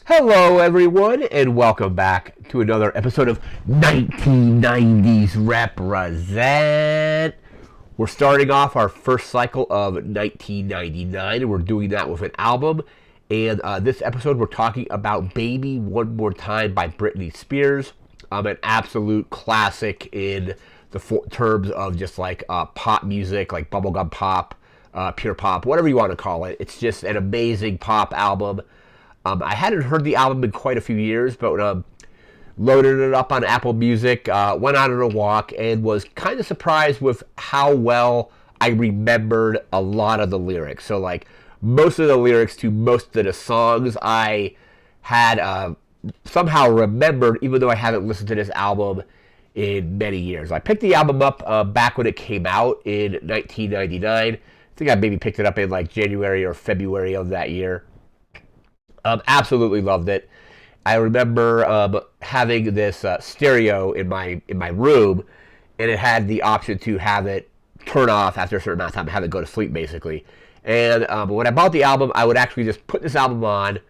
Hello, everyone, and welcome back to another episode of 1990's Represent. We're starting off our first cycle of 1999, and we're doing that with an album. And this episode, we're talking about Baby One More Time by Britney Spears. An absolute classic in the terms of just like pop music, like bubblegum pop, pure pop, whatever you want to call it. It's just an amazing pop album. I hadn't heard the album in quite a few years, but loaded it up on Apple Music, went out on a walk, and was kind of surprised with how well I remembered a lot of the lyrics. So, like, most of the lyrics to most of the songs I had somehow remembered, even though I haven't listened to this album in many years. I picked the album up back when it came out in 1999. I think I maybe picked it up in like January or February of that year. Absolutely loved it. I remember having this stereo in my room, and it had the option to have it turn off after a certain amount of time, have it go to sleep basically. And when I bought the album, I would actually just put this album on,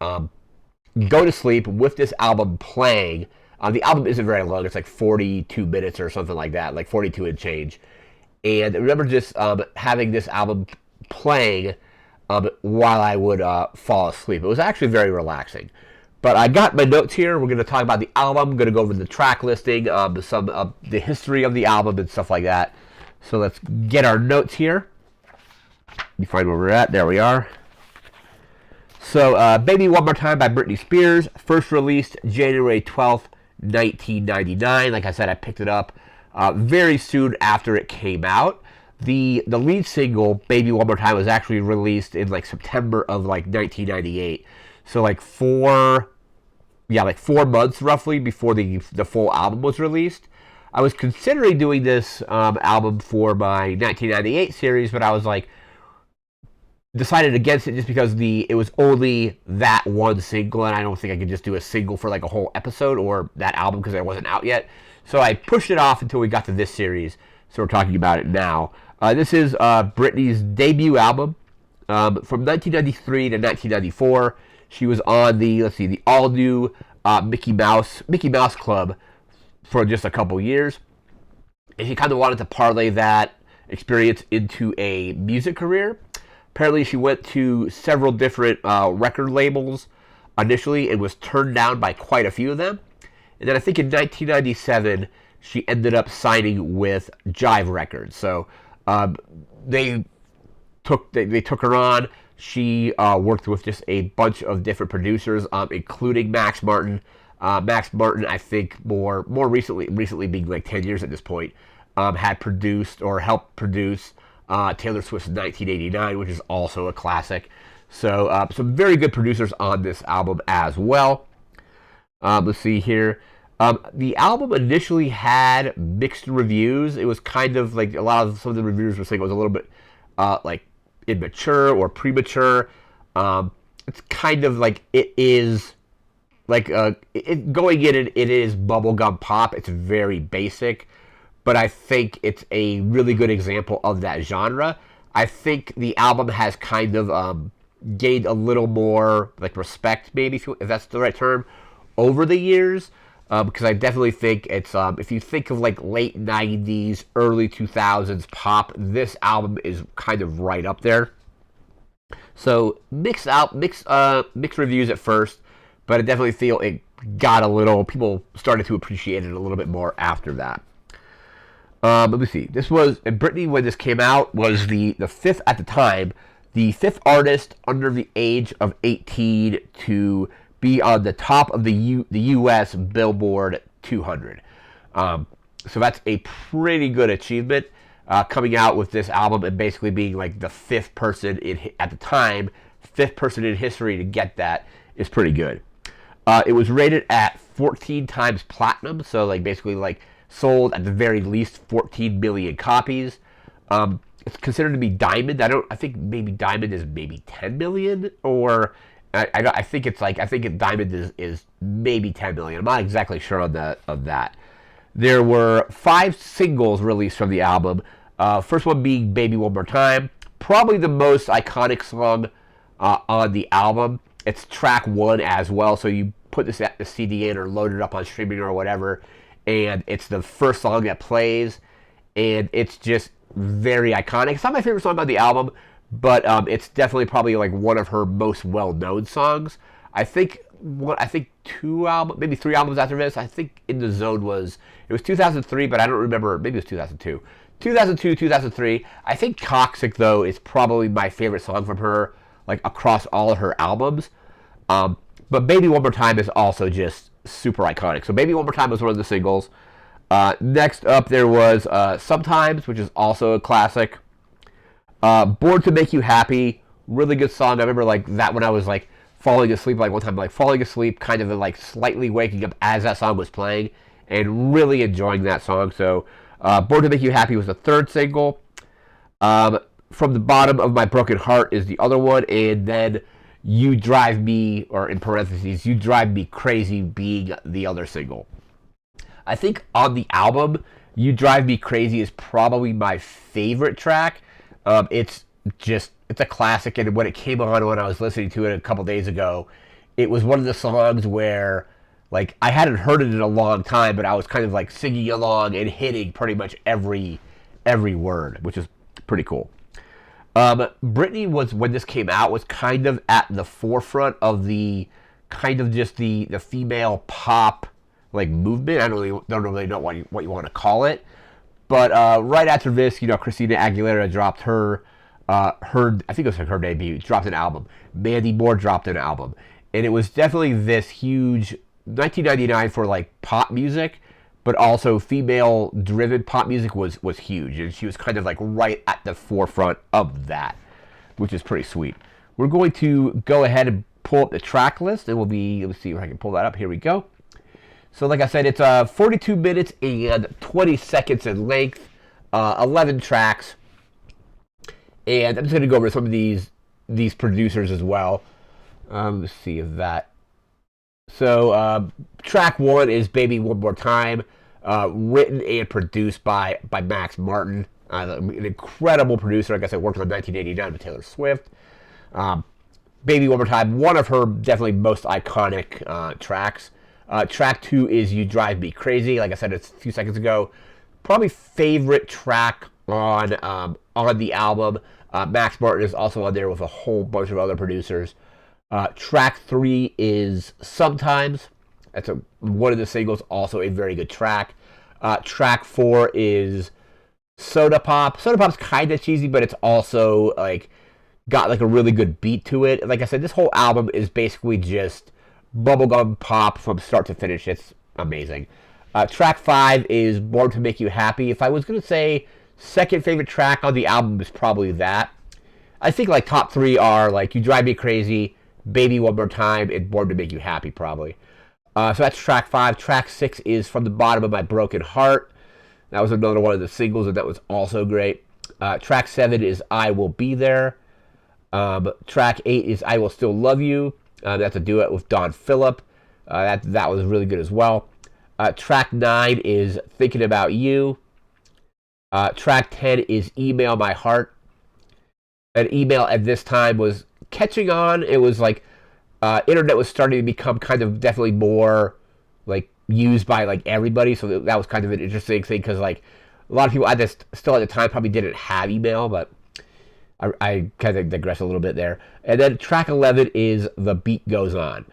go to sleep with this album playing. The album isn't very long; it's like 42 minutes or something like that, like 42 and change. And I remember just having this album playing while I would fall asleep. It was actually very relaxing. But I got my notes here. We're going to talk about the album. I'm going to go over the track listing, some of the history of the album and stuff like that. So let's get our notes here. Let me find where we're at. There we are. So Baby One More Time by Britney Spears. First released January 12th, 1999. Like I said, I picked it up very soon after it came out. The lead single "Baby One More Time" was actually released in like September of like 1998, so like 4 months roughly before the full album was released. I was considering doing this album for my 1998 series, but I was like decided against it just because it was only that one single, and I don't think I could just do a single for like a whole episode or that album because it wasn't out yet. So I pushed it off until we got to this series. So we're talking about it now. This is Britney's debut album from 1993 to 1994. She was on the all new Mickey Mouse Club for just a couple years, and she kind of wanted to parlay that experience into a music career. Apparently, she went to several different record labels initially and was turned down by quite a few of them. And then I think in 1997 she ended up signing with Jive Records. So they took her on. She worked with just a bunch of different producers, including Max Martin. Max Martin, I think more recently being like 10 years at this point, had produced or helped produce Taylor Swift's 1989, which is also a classic. So some very good producers on this album as well. Let's see here. The album initially had mixed reviews. It was kind of like some of the reviewers were saying it was a little bit like immature or premature. It's kind of like it is like going in it is bubblegum pop. It's very basic, but I think it's a really good example of that genre. I think the album has kind of gained a little more like respect, maybe if that's the right term, over the years. Because I definitely think it's if you think of like late 90s, early 2000s pop, this album is kind of right up there. So mixed reviews at first, but I definitely feel it got a little, people started to appreciate it a little bit more after that. Let me see. This was, and Britney, when this came out, was the fifth at the time, the fifth artist under the age of 18 to be on the top of the U.S. Billboard 200. So that's a pretty good achievement. Coming out with this album and basically being like the fifth person at the time, fifth person in history to get that is pretty good. It was rated at 14 times platinum, so like basically like sold at the very least 14 million copies. It's considered to be diamond. I think maybe diamond is maybe 10 million, or I think diamond is maybe 10 million. I'm not exactly sure on that. There were 5 singles released from the album. First one being "Baby One More Time," probably the most iconic song on the album. it's track 1 as well. So you put the CD in or load it up on streaming or whatever, and it's the first song that plays, and it's just very iconic. It's not my favorite song on the album, but it's definitely probably like one of her most well-known songs. I think maybe 3 albums after this. I think In the Zone was 2003, but I don't remember. Maybe it was 2002. 2002, 2003. I think Toxic though is probably my favorite song from her, like across all of her albums. But Baby One More Time is also just super iconic. So Baby One More Time was one of the singles. Next up there was Sometimes, which is also a classic. Born to Make You Happy, really good song. I remember like that when I was like falling asleep, like one time like falling asleep, kind of like slightly waking up as that song was playing, and really enjoying that song. So Born to Make You Happy was the third single. From the Bottom of My Broken Heart is the other one, and then You Drive Me, or in parentheses, You Drive Me Crazy being the other single. I think on the album, You Drive Me Crazy is probably my favorite track. It's a classic, and when it came on when I was listening to it a couple days ago, it was one of the songs where, like, I hadn't heard it in a long time, but I was kind of like singing along and hitting pretty much every word, which is pretty cool. Britney was, when this came out, was kind of at the forefront of the kind of just the female pop like movement. I don't really know what you want to call it, but right after this, Christina Aguilera dropped her I think it was her debut, dropped an album. Mandy Moore dropped an album, and it was definitely this huge 1999 for like pop music, but also female-driven pop music was huge, and she was kind of like right at the forefront of that, which is pretty sweet. We're going to go ahead and pull up the track list, and let's see if I can pull that up. Here we go. So like I said, it's 42 minutes and 20 seconds in length, 11 tracks, and I'm just going to go over some of these producers as well. Let's see if that... So track 1 is Baby One More Time, written and produced by Max Martin, an incredible producer. Like I said, worked on 1989 with Taylor Swift. Baby One More Time, one of her definitely most iconic tracks. Track 2 is You Drive Me Crazy. Like I said a few seconds ago, probably favorite track on the album. Max Martin is also on there with a whole bunch of other producers. Track 3 is Sometimes. That's one of the singles, also a very good track. Track 4 is Soda Pop. Soda Pop's kind of cheesy, but it's also like got like a really good beat to it. Like I said, this whole album is basically just bubblegum pop from start to finish. It's amazing. Track 5 is Born to Make You Happy. If I was going to say second favorite track on the album is probably that. I think like top 3 are like You Drive Me Crazy, Baby One More Time, and Born to Make You Happy probably. So that's track 5. Track 6 is From the Bottom of My Broken Heart. That was another one of the singles, and that was also great. Track 7 is I Will Be There. Track 8 is I Will Still Love You. That's a duet with Don Phillip. That was really good as well. Track 9 is Thinking About You. Track 10 is Email My Heart. An email at this time was catching on. It was like internet was starting to become kind of definitely more like used by like everybody. So that was kind of an interesting thing because like a lot of people still at the time probably didn't have email, but I kind of digress a little bit there. And then track 11 is The Beat Goes On.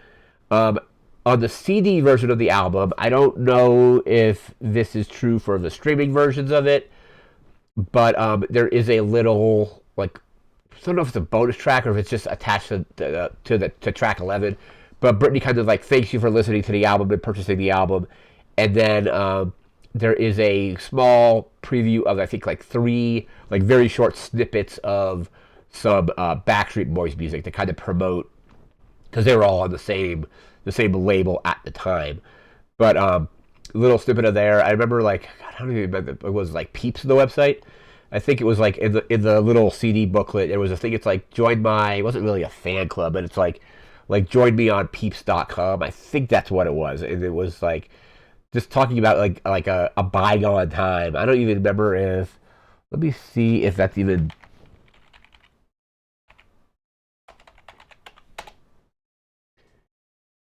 On the CD version of the album, I don't know if this is true for the streaming versions of it, but there is a little, like, I don't know if it's a bonus track or if it's just attached to track 11, but Britney kind of like thanks you for listening to the album and purchasing the album. And then there is a small preview of, I think, like 3 like very short snippets of some Backstreet Boys music to kind of promote, because they were all on the same label at the time. But a little snippet of there. I remember like, I don't even remember, it was like Peeps, the website. I think it was like in the little CD booklet, there was a thing, it's like join my, it wasn't really a fan club, but it's like join me on peeps.com. I think that's what it was. And it was like just talking about like a bygone time. I don't even remember if, let me see if that's even,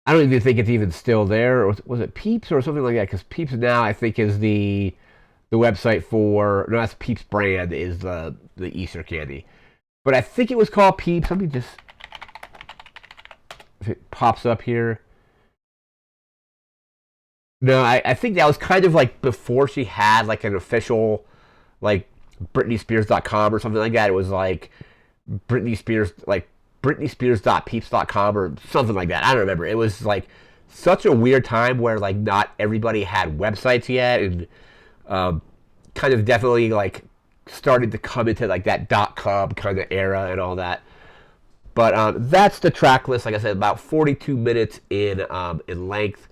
I don't even think it's even still there. Or was it Peeps or something like that? Because Peeps now, I think, is the website for, no, that's Peeps brand, is the Easter candy. But I think it was called Peeps. Let me just, if it pops up here. No, I think that was kind of like before she had like an official, like, BritneySpears.com or something like that. It was like Britney Spears, like BritneySpears.peeps.com or something like that. I don't remember. It was like such a weird time where like not everybody had websites yet, and kind of definitely like started to come into like that .com kind of era and all that. But that's the track list. Like I said, about 42 minutes in length.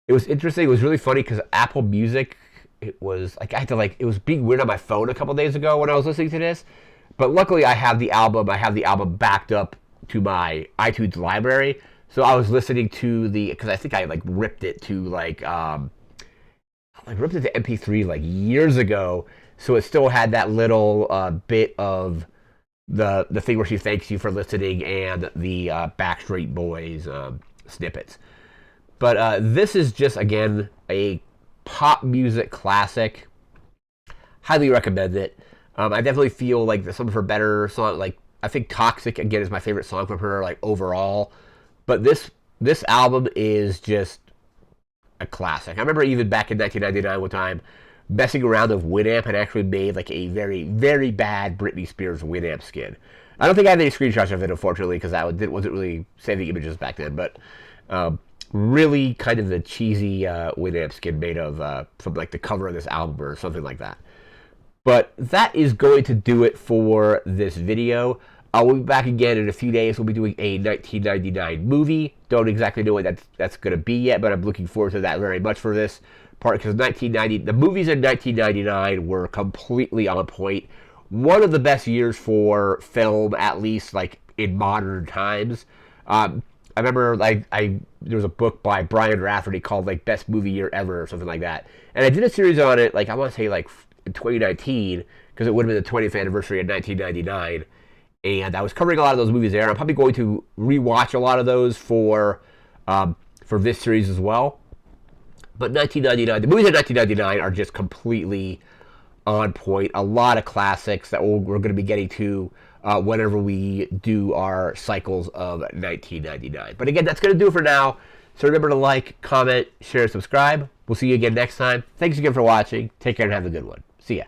It was interesting. It was really funny because Apple Music, it was like I had to like it was being weird on my phone a couple days ago when I was listening to this. But luckily, I have the album. I have the album backed up to my iTunes library, so I was listening to the because I think I like ripped it to like ripped it to MP3 like years ago, so it still had that little bit of the thing where she thanks you for listening and the Backstreet Boys snippets. But this is just again a pop music classic. Highly recommend it. I definitely feel like some of her better songs, like I think "Toxic" again is my favorite song from her, like overall. But this album is just a classic. I remember even back in 1999, one time messing around with Winamp and actually made like a very very bad Britney Spears Winamp skin. I don't think I have any screenshots of it, unfortunately, because I wasn't really saving images back then. But really kind of the cheesy Winamp skin made of from like the cover of this album or something like that. But that is going to do it for this video. We'll be back again in a few days. We'll be doing a 1999 movie. Don't exactly know what that's going to be yet, but I'm looking forward to that very much for this part because the movies in 1999 were completely on point. One of the best years for film, at least like in modern times. I remember there was a book by Brian Rafferty called like Best Movie Year Ever or something like that, and I did a series on it. Like I want to say like in 2019 because it would have been the 20th anniversary of 1999, and I was covering a lot of those movies there. I'm probably going to rewatch a lot of those for this series as well. But 1999, the movies of 1999 are just completely on point. A lot of classics that we're going to be getting to whenever we do our cycles of 1999. But again, that's going to do it for now. So remember to like, comment, share, subscribe. We'll see you again next time. Thanks again for watching. Take care and have a good one. See ya.